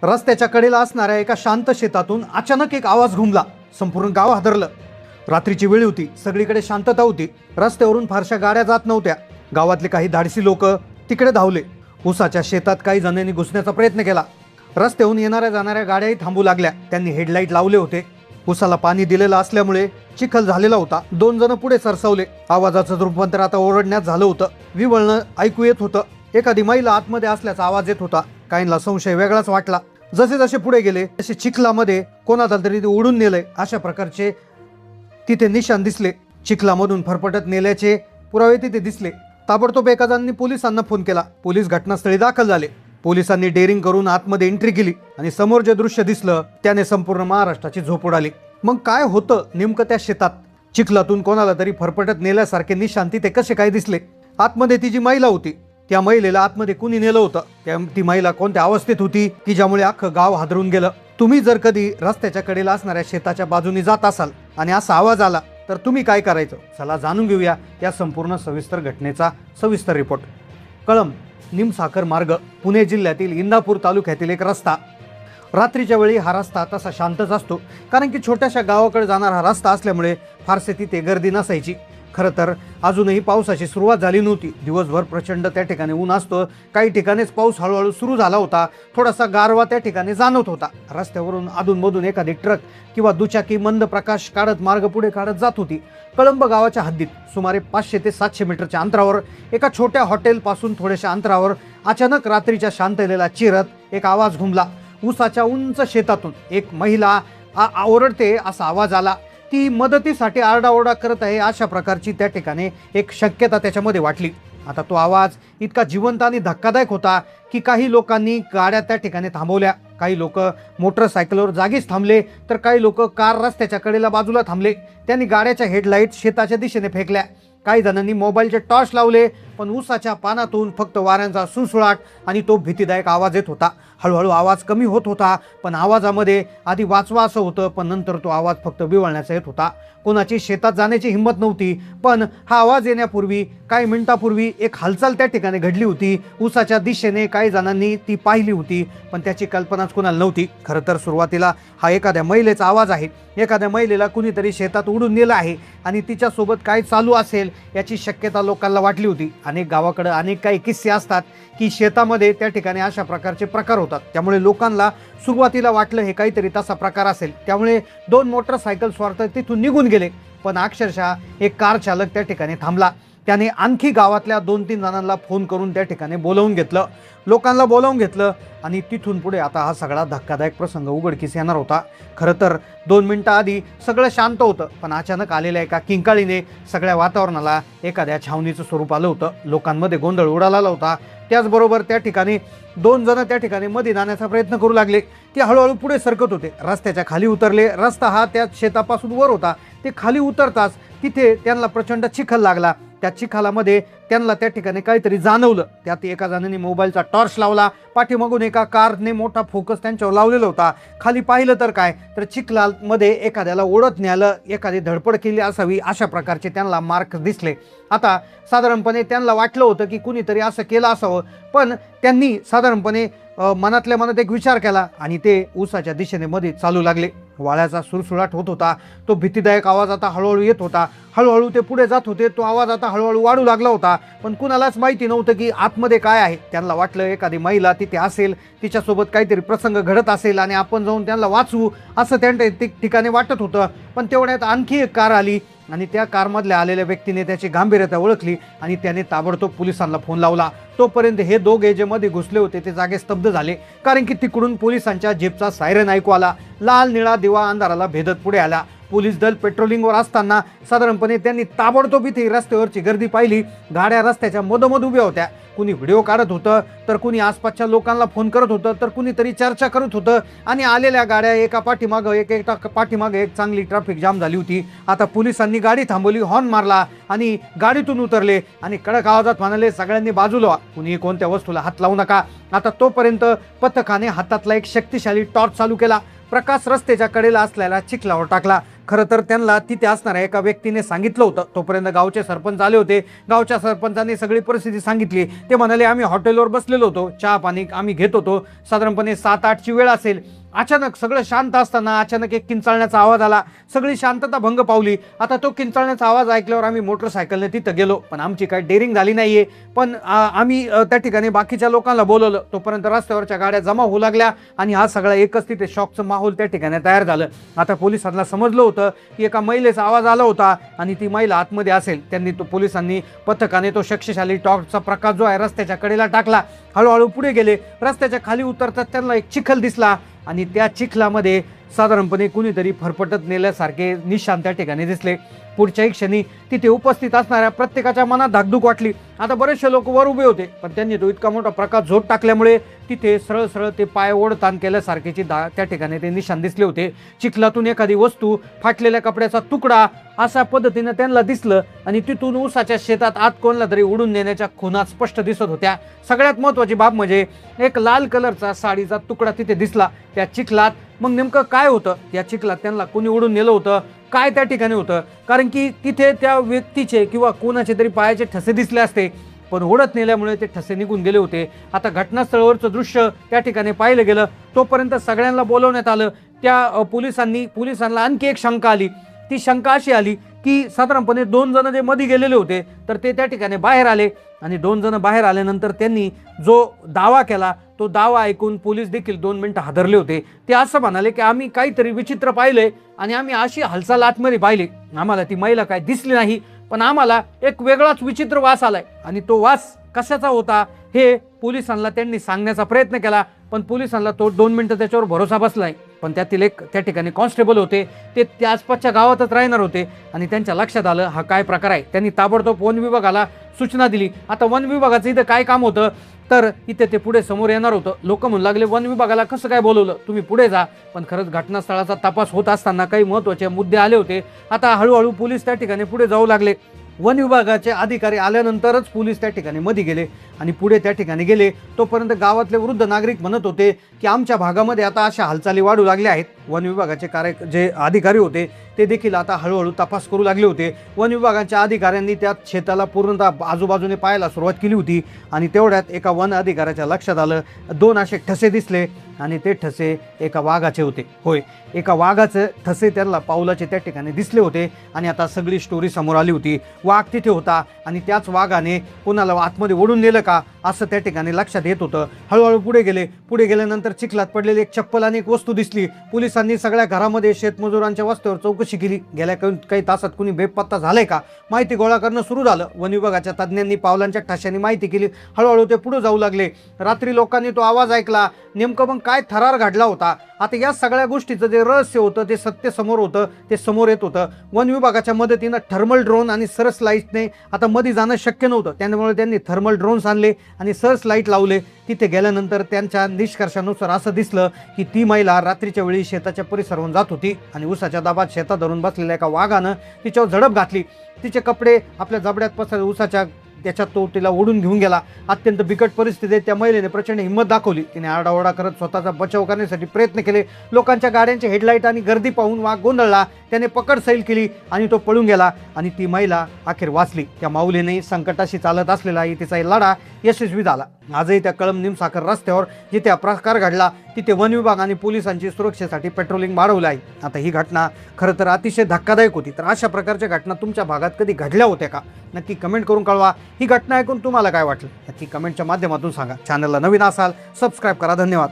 रस्त्याच्या कडेला असणाऱ्या एका शांत शेतातून अचानक एक आवाज घुमला. संपूर्ण गाव हादरलं. रात्रीची वेळ होती, सगळीकडे शांतता होती. रस्त्यावरून फारशा गाड्या जात नव्हत्या. गावातले काही धाडसी लोक तिकडे धावले. ऊसाच्या शेतात काही जणांनी घुसण्याचा प्रयत्न केला. रस्त्यावरून येणाऱ्या जाणाऱ्या गाड्याही थांबू लागल्या. त्यांनी हेडलाईट लावले होते. ऊसाला पाणी दिलेलं असल्यामुळे चिखल झालेला होता. 2 जण पुढे सरसावले. आवाजाचं रूपांतर आता ओरडण्यात झालं होतं. विवळणं ऐकू येत होतं. एखादी महिला आतमध्ये असल्याचा आवाज येत होता. काहींना संशय वेगळाच वाटला. जसे जसे पुढे गेले तसे चिखलामध्ये कोणाला तरी ते ओढून नेलंय अशा प्रकारचे तिथे निशाण दिसले. चिखलामधून फरफटत नेल्याचे पुरावे तिथे दिसले. ताबडतोब एका जणांनी पोलिसांना फोन केला. पोलीस घटनास्थळी दाखल झाले. पोलिसांनी डेअरिंग करून आतमध्ये एंट्री केली आणि समोर जे दृश्य दिसलं त्याने संपूर्ण महाराष्ट्राची झोप उडाली. मग काय होतं नेमकं त्या शेतात? चिखलातून कोणाला तरी फरफटत नेल्यासारखे निशाण तिथे कसे काय दिसले? आतमध्ये ती जी महिला होती, त्या महिलेला आतमध्ये कुणी नेलं होतं? ती महिला कोणत्या अवस्थेत होती की ज्यामुळे अख्खं गाव हादरून गेलं? तुम्ही जर कधी रस्त्याच्या कडेला असणाऱ्या शेताच्या बाजूने जात असाल आणि असा आवाज आला तर तुम्ही काय करायचं? चला जाणून घेऊया या संपूर्ण सविस्तर घटनेचा सविस्तर रिपोर्ट. कळंब निमसाखर मार्ग, पुणे जिल्ह्यातील इंदापूर तालुक्यातील एक रस्ता. रात्रीच्या वेळी हा रस्ता तसा शांतच असतो, कारण की छोट्याशा गावाकडे जाणारा हा रस्ता असल्यामुळे फारसे तिथे गर्दी नसायची. खरं तर अजूनही पावसाची सुरुवात झाली नव्हती. दिवसभर प्रचंड त्या ठिकाणी ऊन असतं. काही ठिकाणीच पाऊस हळूहळू सुरू झाला होता. थोडासा गारवा त्या ठिकाणी जाणवत होता. रस्त्यावरून अधूनमधून एखादी ट्रक किंवा दुचाकी मंद प्रकाश काढत मार्ग पुढे काढत जात होती. कळंब गावाच्या हद्दीत सुमारे 500 ते 700 मीटरच्या अंतरावर एका छोट्या हॉटेलपासून थोड्याशा अंतरावर अचानक रात्रीच्या शांततेला चिरत एक आवाज घुमला. ऊसाच्या उंच शेतातून एक महिला ओरडते असा आवाज आला. ती मदतीसाठी आरडाओरडा करत आहे अशा प्रकारची त्या ठिकाणी एक शक्यता त्याच्यामध्ये वाटली. आता तो आवाज इतका जिवंत आणि धक्कादायक होता की काही लोकांनी गाड्या त्या ठिकाणी थांबवल्या. काही लोक मोटरसायकलवर जागीच थांबले, तर काही लोक कार रस्त्याच्या कडेला बाजूला थांबले. त्यांनी गाड्याच्या हेडलाईट शेताच्या दिशेने फेकल्या. काही जणांनी मोबाईलचे टॉर्च लावले, पण ऊसाच्या पानातून फक्त वाऱ्यांचा सुळसुळाट आणि तो भीतीदायक आवाज येत होता. हळूहळू आवाज कमी होत होता, पण आवाजामध्ये आधी वाचवा असं होतं, पण नंतर तो आवाज फक्त बिवळण्याचा येत होता. कोणाची शेतात जाण्याची हिंमत नव्हती, पण हा आवाज येण्यापूर्वी काही मिनिटापूर्वी एक हालचाल त्या ठिकाणी घडली होती. ऊसाच्या दिशेने काही जणांनी ती पाहिली होती, पण त्याची कल्पनाच कोणाला नव्हती. खरं तर सुरुवातीला हा एखाद्या महिलेचा आवाज आहे. एखाद्या महिलेला कुणीतरी शेतात उडून नेलं आहे आणि तिच्यासोबत काय चालू असेल याची शक्यता लोकांना वाटली होती. अनेक गावाकडे अनेक काही किस्से असतात की शेतामध्ये त्या ठिकाणी अशा प्रकारचे प्रकार होतात. त्यामुळे लोकांना सुरुवातीला वाटलं हे काहीतरी तसा प्रकार असेल. त्यामुळे 2 मोटरसायकल स्वार्थ तिथून निघून गेले, पण अक्षरशः एक कार चालक त्या ठिकाणी थांबला. त्याने आणखी गावातल्या 2-3 जणांना फोन करून त्या ठिकाणी बोलावून घेतलं. लोकांना बोलावून घेतलं आणि तिथून पुढे आता हा सगळा धक्कादायक प्रसंग उघडकीस येणार होता. खरं तर 2 मिनिटं आधी सगळं शांत होतं, पण अचानक आलेल्या एका किंकाळीने सगळ्या वातावरणाला एखाद्या छावणीचं स्वरूप आलं होतं. लोकांमध्ये गोंधळ उडाला होता. त्याचबरोबर त्या ठिकाणी 2 जण त्या ठिकाणी मध्ये जाण्याचा प्रयत्न करू लागले. ते हळूहळू पुढे सरकत होते. रस्त्याच्या खाली उतरले. रस्ता हा त्या शेतापासून वर होता. ते खाली उतरताच तिथे त्यांना प्रचंड चिखल लागला. त्या चिखलामध्ये त्यांना त्या ठिकाणी काहीतरी जाणवलं. त्यात एका जणांनी मोबाईलचा टॉर्च लावला. पाठीमागून एका कारने मोठा फोकस त्यांच्यावर लावलेला होता. खाली पाहिलं तर काय, तर चिखलामध्ये एखाद्याला ओढत न्यायला एखादी धडपड केली असावी अशा प्रकारचे त्यांना मार्क दिसले. आता साधारणपणे त्यांना वाटलं होतं की कुणीतरी असं केलं असावं, पण त्यांनी साधारणपणे मनातल्या मनात एक विचार केला आणि ते ऊसाच्या दिशेने मध्ये चालू लागले. वाळ्याचा सुळसुळाट होत होता. तो भीतीदायक आवाज आता हळूहळू येत होता. हळूहळू ते पुढे जात होते. तो आवाज आता हळूहळू वाढू लागला होता, पण कुणालाच माहिती नव्हतं की आतमध्ये काय आहे. त्यांना वाटलं एखादी महिला तिथे असेल, तिच्यासोबत काहीतरी प्रसंग घडत असेल आणि आपण जाऊन त्यांना वाचवू असं त्यांच्या ठिकाणी वाटत होतं. पण तेवढ्यात आणखी एक कार आली आणि त्या कारमधल्या आलेल्या व्यक्तीने त्याची गांभीर्यता ओळखली आणि त्याने ताबडतोब पोलिसांना फोन लावला. तोपर्यंत हे दोघे जे मध्ये घुसले होते ते जागे स्तब्ध झाले, कारण की तिकडून पोलिसांच्या जीपचा सायरन ऐकू आला. लाल निळा दिवा अंधाराला भेदत पुढे आला. पोलीस दल पेट्रोलिंगवर असताना साधारणपणे त्यांनी ताबडतोब इथे रस्त्यावरची गर्दी पाहिली. गाड्या रस्त्याच्या मधोमध उभ्या होत्या. कुणी व्हिडिओ काढत होतं, तर कुणी आसपासच्या लोकांना फोन करत होतं, तर कुणीतरी चर्चा करत होतं आणि आलेल्या गाड्या एका पाठीमागं एक चांगली ट्रॅफिक जाम झाली होती. आता पोलिसांनी गाडी थांबवली, हॉर्न मारला आणि गाडीतून उतरले आणि कडक आवाजात म्हणाले, सगळ्यांनी बाजूला व्हा, कुणी कोणत्या वस्तूला हात लावू नका. आता तोपर्यंत पथकाने हातातला एक शक्तिशाली टॉर्च चालू केला. प्रकाश रस्त्याच्या कडेला असलेल्या चिखलावर टाकला. खरं तर त्यांना तिथे असणाऱ्या एका व्यक्तीने सांगितलं होतं. तोपर्यंत गावचे सरपंच आले होते. गावच्या सरपंचांनी सगळी परिस्थिती सांगितली. ते म्हणाले आम्ही हॉटेलवर बसलेलो होतो, चहा पाणी आम्ही घेत होतो, साधारणपणे 7-8ची वेळ असेल. अचानक सगळं शांत असताना अचानक एक किंचाळण्याचा आवाज आला. सगळी शांतता भंग पावली. आता तो किंचाळण्याचा आवाज ऐकल्यावर आम्ही मोटरसायकलने तिथं गेलो, पण आमची काही डेअरिंग झाली नाहीये. पण आम्ही त्या ठिकाणी बाकीच्या लोकांना बोलवलं. तोपर्यंत रस्त्यावरच्या गाड्या जमा होऊ लागल्या आणि हा सगळा एकच तिथे शॉकचं माहोल त्या ठिकाणी तयार झालं. आता पोलिसांना समजलं होतं की एका महिलेचा आवाज आला होता आणि ती महिला आतमध्ये असेल. त्यांनी पोलिसांनी पथकाने तो शक्तिशाली टॉर्चचा प्रकाश जो आहे रस्त्याच्या कडेला टाकला. हळूहळू पुढे गेले. रस्त्याच्या खाली उतरतात त्यांना एक चिखल दिसला आणि त्या चिखलामध्ये साधारणपणे कुणीतरी फरफटत नेल्यासारखे निशाण त्या ठिकाणी दिसले. पुढच्याही क्षणी तिथे उपस्थित असणाऱ्या प्रत्येकाच्या मनात धाकधूक वाटली. आता बरेचसे लोक वर उभे होते, पण त्यांनी तो इतका मोठा प्रकाश झोत टाकल्यामुळे तिथे सरळ सरळ ते पाय ओढताण केल्यासारखेची त्या ठिकाणी ते निशाण दिसले होते. चिखलातून एखादी वस्तू, फाटलेल्या कपड्याचा तुकडा अशा पद्धतीनं त्यांना दिसलं आणि तिथून ऊसाच्या शेतात आत कोणला तरी उडून नेण्याच्या खुणा स्पष्ट दिसत होत्या. सगळ्यात महत्त्वाची बाब म्हणजे एक लाल कलरचा साडीचा तुकडा तिथे दिसला त्या चिखलात. मग नेमकं काय होतं त्या चिखलात? त्यांना कोणी उडून नेलं होतं? काय त्या ठिकाणी होतं? कारण की तिथे त्या व्यक्तीचे किंवा कोणाचे तरी पायाचे ठसे दिसले असते, पण ओढत नेल्यामुळे ते ठसे निघून गेले होते. आता घटनास्थळावरचं दृश्य त्या ठिकाणी पाहिलं गेलं. तोपर्यंत सगळ्यांना बोलवण्यात आलं. त्या पोलिसांना आणखी एक शंका आली. ती शंका अशी आली की साधारणपणे 2 जण जे मध्ये गेलेले होते तर ते त्या ठिकाणी बाहेर आले आणि 2 जण बाहेर आल्यानंतर त्यांनी जो दावा केला तो दावा ऐकून पोलीस देखील 2 मिनिटं हादरले होते. ते असं म्हणाले की आम्ही काहीतरी विचित्र पाहिलंय आणि आम्ही अशी हालचाल आतमध्ये पाहिली. आम्हाला ती महिला काय दिसली नाही, पण आम्हाला एक वेगळाच विचित्र वास आलाय आणि तो वास कशाचा होता हे पोलिसांना त्यांनी सांगण्याचा प्रयत्न केला. पण पोलिसांना तो 2 मिनिटं त्याच्यावर भरोसा बसलाय. पण त्यातील एक त्या ठिकाणी कॉन्स्टेबल होते, ते त्या आसपासच्या गावातच राहणार होते आणि त्यांच्या लक्षात आलं हा काय प्रकार आहे. त्यांनी ताबडतोब वन विभागाला सूचना दिली. आता वन विभागाचं इथं काय काम होतं तर इथे ते पुढे समोर येणार होतं. लोक म्हणू लागले वन विभागाला कसं काय बोलवलं, तुम्ही पुढे जा. पण खरंच घटनास्थळाचा तपास होत असताना काही महत्त्वाचे मुद्दे आले होते. आता हळूहळू पोलीस त्या ठिकाणी पुढे जाऊ लागले. वन विभागाचे अधिकारी आल्यानंतरच पोलीस त्या ठिकाणी मध्ये गेले आणि पुढे त्या ठिकाणी गेले. तोपर्यंत गावातले वृद्ध नागरिक म्हणत होते की आमच्या भागामध्ये आता अशा हालचाली वाढू लागल्या आहेत. वन विभागाचे जे अधिकारी होते ते देखील आता हळूहळू तपास करू लागले होते. वन विभागाच्या अधिकाऱ्यांनी त्या शेताला पूर्णतः आजूबाजूने पाहायला सुरुवात केली होती आणि तेवढ्यात एका वन अधिकाऱ्याच्या लक्षात आलं 2 असे ठसे दिसले आणि ते ठसे एका वाघाचे होते. होय, एका वाघाचे ठसे त्यांना पावलाचे त्या ठिकाणी दिसले होते आणि आता सगळी स्टोरी समोर आली होती. वाघ तिथे होता आणि त्याच वाघाने कोणाला आतमध्ये ओढून नेलं का असं त्या ठिकाणी लक्षात येत होतं. हळूहळू पुढे गेले. पुढे गेल्यानंतर चिखलात पडलेली एक चप्पल आणि एक वस्तू दिसली. पोलिसांनी सगळ्या घरामध्ये शेतमजुरांच्या वस्त्यावर चौकशी केली. गेल्या काही तासात कुणी बेपत्ता झालंय का माहिती गोळा करणं सुरू झालं. वन विभागाच्या तज्ज्ञांनी पावलांच्या ठशांनी माहिती केली. हळूहळू ते पुढे जाऊ लागले. रात्री लोकांनी तो आवाज ऐकला. नेमकं मग काय थरार घडला होता? आता या सगळ्या गोष्टीचं जे रहस्य होतं ते सत्य समोर होतं, ते समोर येत होतं. वन विभागाच्या मदतीनं थर्मल ड्रोन आणि सर्च लाईटने आता मध्ये जाणं शक्य नव्हतं. त्यामुळे त्यांनी थर्मल ड्रोन्स आणले आणि सर्च लाईट लावले. तिथे गेल्यानंतर त्यांच्या निष्कर्षानुसार असं दिसलं की ती महिला रात्रीच्या वेळी शेताच्या परिसरावरून जात होती आणि उसाच्या दाबात शेतात धरून बसलेल्या एका वाघानं तिच्यावर झडप घातली. तिचे कपडे आपल्या जबड्यात पसरले. उसाच्या त्याच्यात तो तिला ओढून घेऊन गेला. अत्यंत बिकट परिस्थितीत त्या महिलेने प्रचंड हिंमत दाखवली. तिने आरडाओरडा करत स्वतःचा बचाव करण्यासाठी प्रयत्न केले. लोकांच्या गाड्यांचे हेडलाईट आणि गर्दी पाहून वाघ गोंधळला. त्याने पकड सैल केली आणि तो पळून गेला आणि ती महिला अखेर वाचली. त्या माऊलीने संकटाशी चालत असलेला तिचा लढा यशस्वी झाला. आजही त्या कळंब निमसाखर रस्त्यावर जिथे हा प्रकार घडला तिथे वन विभाग आणि पोलिसांची सुरक्षेसाठी पेट्रोलिंग वाढवलं आहे. आता ही घटना खरं तर अतिशय धक्कादायक होती. तर अशा प्रकारच्या घटना तुमच्या भागात कधी घडल्या होत्या का? नक्की कमेंट करून कळवा. ही घटना ऐकून तुम्हाला काय वाटलं नक्की कमेंटच्या माध्यमातून सांगा. चॅनलला नवीन असाल सबस्क्राईब करा. धन्यवाद.